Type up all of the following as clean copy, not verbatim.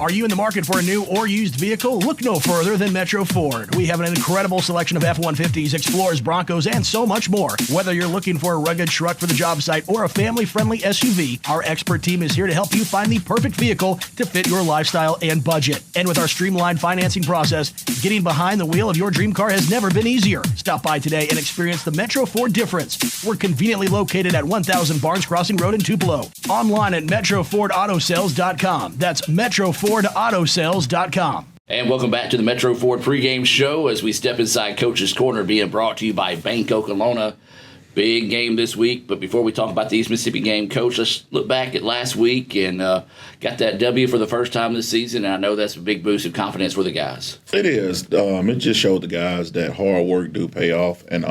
Are you in the market for a new or used vehicle? Look no further than Metro Ford. We have an incredible selection of F-150s, Explorers, Broncos, and so much more. Whether you're looking for a rugged truck for the job site or a family-friendly SUV, our expert team is here to help you find the perfect vehicle to fit your lifestyle and budget. And with our streamlined financing process, getting behind the wheel of your dream car has never been easier. Stop by today and experience the Metro Ford difference. We're conveniently located at 1000 Barnes Crossing Road in Tupelo. Online at MetroFordAutoSales.com. That's MetroFordAutoSales.com. And welcome back to the Metro Ford pregame show as we step inside Coach's Corner, being brought to you by Bank Oklahoma. Big game this week, but before we talk about the East Mississippi game, Coach, let's look back at last week and got that W for the first time this season, and I know that's a big boost of confidence for the guys. It is. It just showed the guys that hard work do pay off, and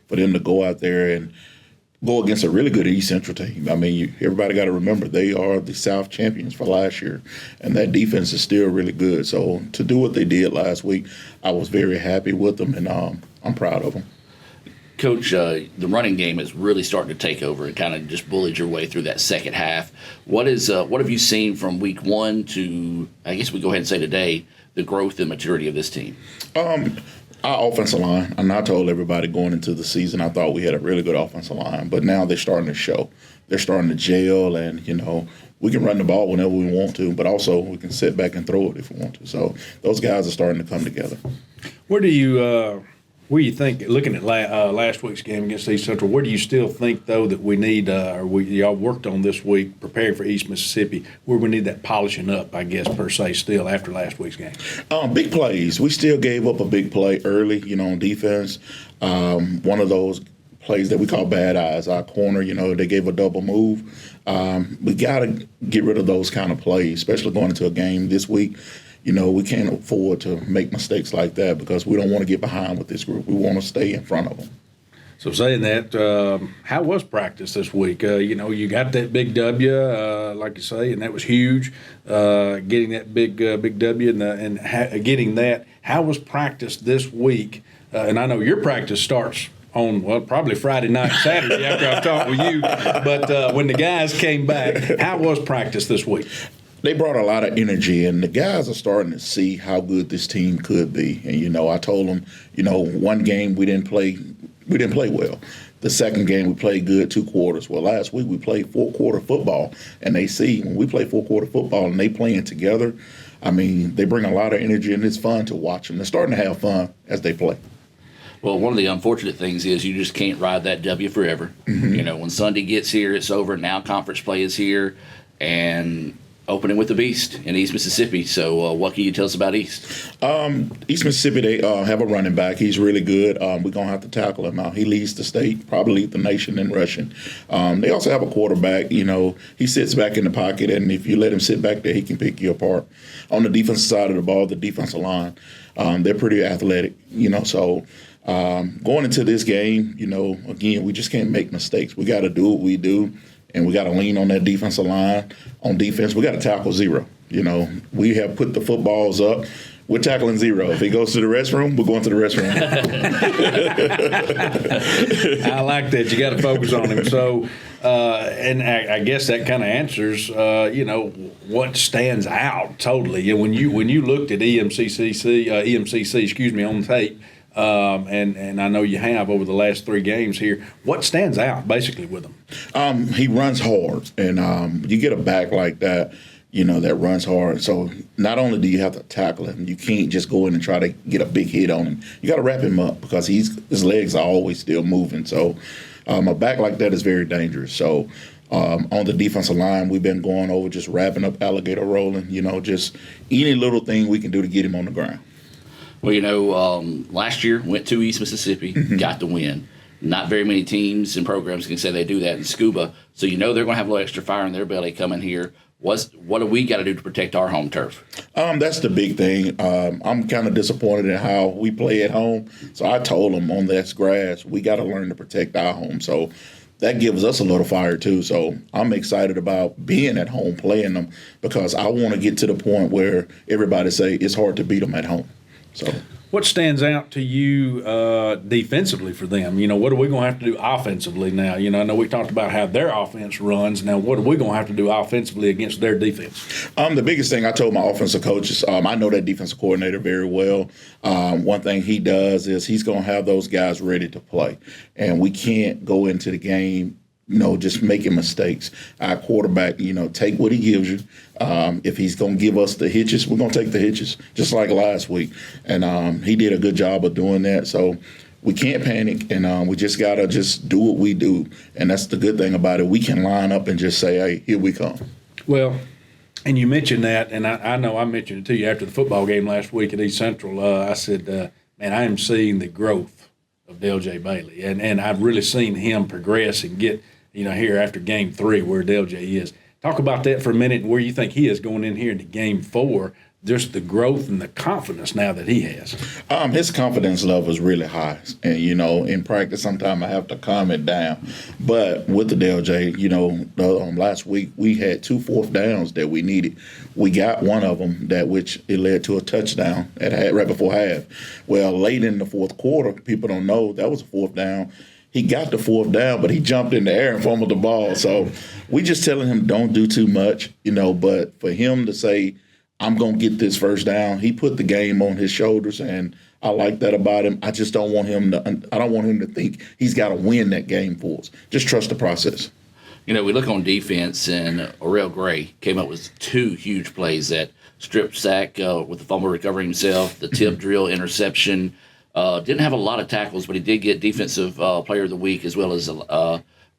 for them to go out there and go against a really good East Central team. I mean, everybody got to remember they are the South champions for last year, and that defense is still really good. So to do what they did last week, I was very happy with them, and I'm proud of them. Coach, the running game is really starting to take over and kind of just bullied your way through that second half. What have you seen from week one to, I guess we go ahead and say today, the growth and maturity of this team? Our offensive line, and I told everybody going into the season I thought we had a really good offensive line, but now they're starting to show. They're starting to gel, and, we can run the ball whenever we want to, but also we can sit back and throw it if we want to. So those guys are starting to come together. Where do you think, looking at last week's game against East Central, where do you still think, though, that we need, y'all worked on this week, preparing for East Mississippi, where we need that polishing up, I guess, per se, still after last week's game? Big plays. We still gave up a big play early, on defense. One of those plays that we call bad eyes, our corner, they gave a double move. We got to get rid of those kind of plays, especially going into a game this week. We can't afford to make mistakes like that because we don't want to get behind with this group. We want to stay in front of them. So saying that, how was practice this week? You got that big W, like you say, and that was huge. Getting that big W and getting that. How was practice this week? And I know your practice starts on, probably Friday night, Saturday after I've talked with you. But when the guys came back, how was practice this week? They brought a lot of energy, and the guys are starting to see how good this team could be. And, I told them, one game we didn't play well. The second game we played good 2 quarters. Well, last week we played 4-quarter football, and they see when we play 4-quarter football and they playing together, I mean, they bring a lot of energy, and it's fun to watch them. They're starting to have fun as they play. Well, one of the unfortunate things is you just can't ride that W forever. Mm-hmm. When Sunday gets here, it's over. Now conference play is here, and opening with the Beast in East Mississippi. So what can you tell us about East? East Mississippi, they have a running back. He's really good. We're going to have to tackle him out. He leads the state, probably leads the nation in rushing. They also have a quarterback. He sits back in the pocket, and if you let him sit back there, he can pick you apart. On the defensive side of the ball, the defensive line, they're pretty athletic, so going into this game, again, we just can't make mistakes. We got to do what we do. And we got to lean on that defensive line. On defense, we got to tackle zero. We have put the footballs up. We're tackling zero. If he goes to the restroom, we're going to the restroom. I like that. You got to focus on him. So, and I guess that kind of answers, what stands out totally. When you looked at EMCC, on tape. And I know you have over the last 3 games here. What stands out basically with him? He runs hard, and you get a back like that, that runs hard. So not only do you have to tackle him, you can't just go in and try to get a big hit on him. You got to wrap him up because his legs are always still moving. So a back like that is very dangerous. So on the defensive line, we've been going over just wrapping up alligator rolling, just any little thing we can do to get him on the ground. Well, last year went to East Mississippi, got the win. Not very many teams and programs can say they do that in scuba. So they're going to have a little extra fire in their belly coming here. What do we got to do to protect our home turf? That's the big thing. I'm kind of disappointed in how we play at home. So I told them on this grass, we got to learn to protect our home. So that gives us a little fire too. So I'm excited about being at home, playing them, because I want to get to the point where everybody say it's hard to beat them at home. So What stands out to you defensively for them? What are we going to have to do offensively now? I know we talked about how their offense runs. Now, what are we going to have to do offensively against their defense? The biggest thing I told my offensive coaches, I know that defensive coordinator very well. One thing he does is he's going to have those guys ready to play. And we can't go into the game just making mistakes. Our quarterback, take what he gives you. If he's going to give us the hitches, we're going to take the hitches, just like last week. And he did a good job of doing that. So we can't panic, and we just got to just do what we do. And that's the good thing about it. We can line up and just say, hey, here we come. Well, and you mentioned that, and I know I mentioned it to you after the football game last week at East Central. I said, man, I am seeing the growth of Dale J. Bailey. And I've really seen him progress and get – here after game 3 where Dale J is. Talk about that for a minute and where you think he is going in here into game 4, just the growth and the confidence now that he has. His confidence level is really high. And, in practice, sometimes I have to calm it down. But with the Dale J, last week we had 2 fourth downs that we needed. We got one of them which it led to a touchdown right before half. Well, late in the fourth quarter, people don't know that was a 4th down. He got the 4th down, but he jumped in the air and fumbled the ball. So we just telling him don't do too much, but for him to say, I'm going to get this first down, he put the game on his shoulders, and I like that about him. I just don't want him to think he's got to win that game for us. Just trust the process. We look on defense, and Orel Gray came up with 2 huge plays, that strip sack with the fumble recovery himself, the tip drill interception. Didn't have a lot of tackles, but he did get Defensive Player of the Week, as well as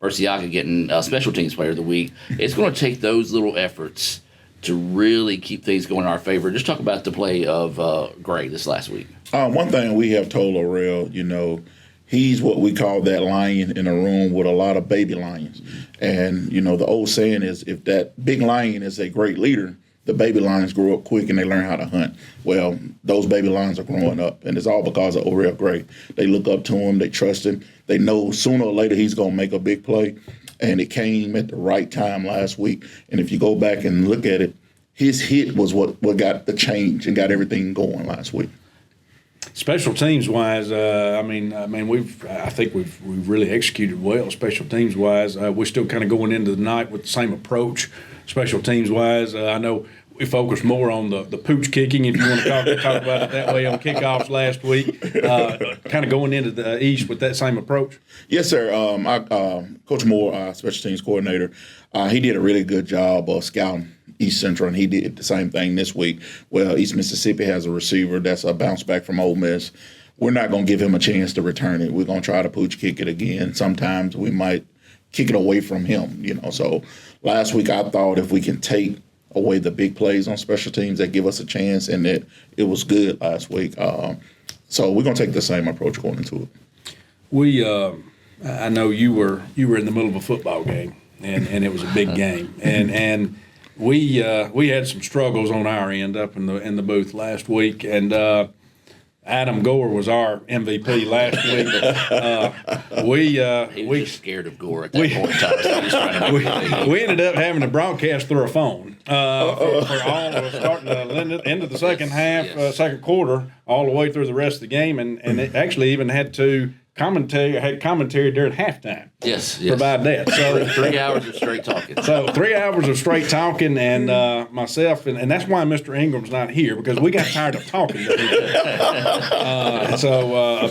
Berciaga getting Special Teams Player of the Week. It's going to take those little efforts to really keep things going in our favor. Just talk about the play of Gray this last week. One thing we have told Orel, he's what we call that lion in a room with a lot of baby lions. And, the old saying is, if that big lion is a great leader, the baby lions grow up quick and they learn how to hunt. Well, those baby lions are growing up, and it's all because of Orel Gray. They look up to him. They trust him. They know sooner or later he's going to make a big play, and it came at the right time last week. And if you go back and look at it, his hit was what got the change and got everything going last week. Special teams wise, I think we've really executed well. Special teams wise, we're still kind of going into the night with the same approach. Special teams wise, I know we focused more on the pooch kicking, if you want to talk about it that way, on kickoffs last week. Kind of going into the East with that same approach. Yes, sir. Coach Moore, our special teams coordinator, he did a really good job of scouting East Central, and he did the same thing this week. Well, East Mississippi has a receiver that's a bounce back from Ole Miss. We're not going to give him a chance to return it. We're going to try to pooch kick it again. Sometimes we might kick it away from him, So last week I thought if we can take away the big plays on special teams that give us a chance, and it was good last week. So we're going to take the same approach going into it. I know you were in the middle of a football game, and it was a big game, and we had some struggles on our end up in the booth last week, and Adam Gore was our MVP last week. He was just scared of Gore at that point in time. We ended up having to broadcast through a phone for all starting the end of the second half, second quarter, all the way through the rest of the game, and it actually even had commentary during halftime. Yes. Provide that. So 3 hours of straight talking. So 3 hours of straight talking, and myself, and that's why Mr. Ingram's not here, because we got tired of talking to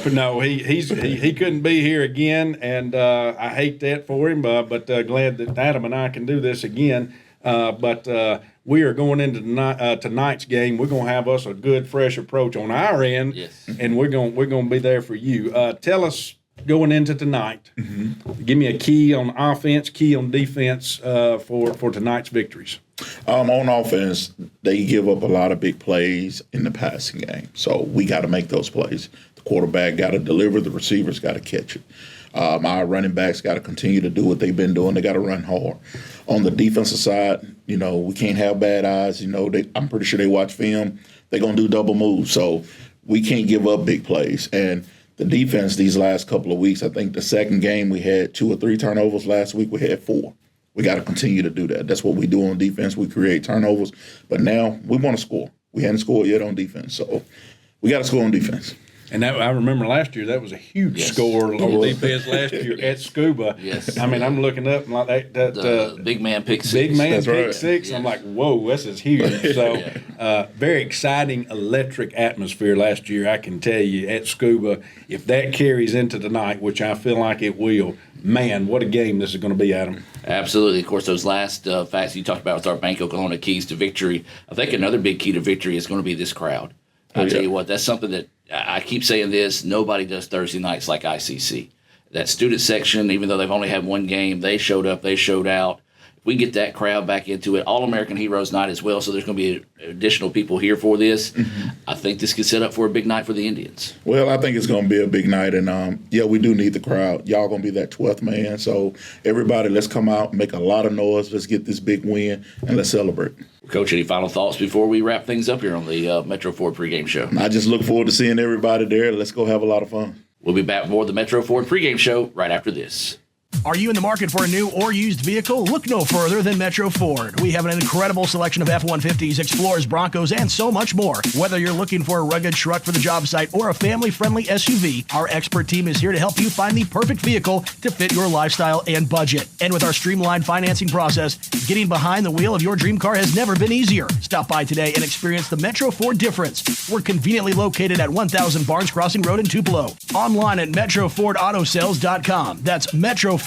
him. No, he couldn't be here again, and I hate that for him. But glad that Adam and I can do this again. But we are going into tonight's game. We're going to have us a good, fresh approach on our end, and we're going to be there for you. Tell us, going into tonight, give me a key on offense, key on defense for tonight's victories. On offense, they give up a lot of big plays in the passing game, so we got to make those plays. The quarterback got to deliver. The receivers got to catch it. Our running backs got to continue to do what they've been doing. They got to run hard. On the defensive side, we can't have bad eyes. I'm pretty sure they watch film. They're going to do double moves. So we can't give up big plays. And the defense these last couple of weeks, I think the second game we had 2 or 3 turnovers. Last week we had 4. We got to continue to do that. That's what we do on defense. We create turnovers. But now we want to score. We hadn't scored yet on defense. So We got to score on defense. And that, I remember last year that was a huge score on defense last year at Scuba. Yes. I mean, I'm looking up and like that big man pick six. Big man That's pick right. six. Yeah. I'm like, whoa, this is huge. So very exciting, electric atmosphere last year, I can tell you, at Scuba. If that carries into tonight, which I feel like it will, man, what a game this is going to be, Adam. Absolutely. Of course, those last facts you talked about with our Bank Oklahoma keys to victory, I think another big key to victory is going to be this crowd. I'll tell you what, that's something that I keep saying this, nobody does Thursday nights like ICC. That student section, even though they've only had one game, they showed up, they showed out. If we get that crowd back into it, All-American Heroes Night as well, so there's going to be additional people here for this. Mm-hmm. I think this could set up for a big night for the Indians. Well, I think it's going to be a big night, and we do need the crowd. Y'all going to be that 12th man, so everybody, let's come out, make a lot of noise, let's get this big win, and let's celebrate. Coach, any final thoughts before we wrap things up here on the Metro Ford pregame show? I just look forward to seeing everybody there. Let's go have a lot of fun. We'll be back with more of the Metro Ford pregame show right after this. Are you in the market for a new or used vehicle? Look no further than Metro Ford. We have an incredible selection of F-150s, Explorers, Broncos, and so much more. Whether you're looking for a rugged truck for the job site or a family-friendly SUV, our expert team is here to help you find the perfect vehicle to fit your lifestyle and budget. And with our streamlined financing process, getting behind the wheel of your dream car has never been easier. Stop by today and experience the Metro Ford difference. We're conveniently located at 1000 Barnes Crossing Road in Tupelo. Online at MetroFordAutoSales.com. That's MetroFordAutoSales.com.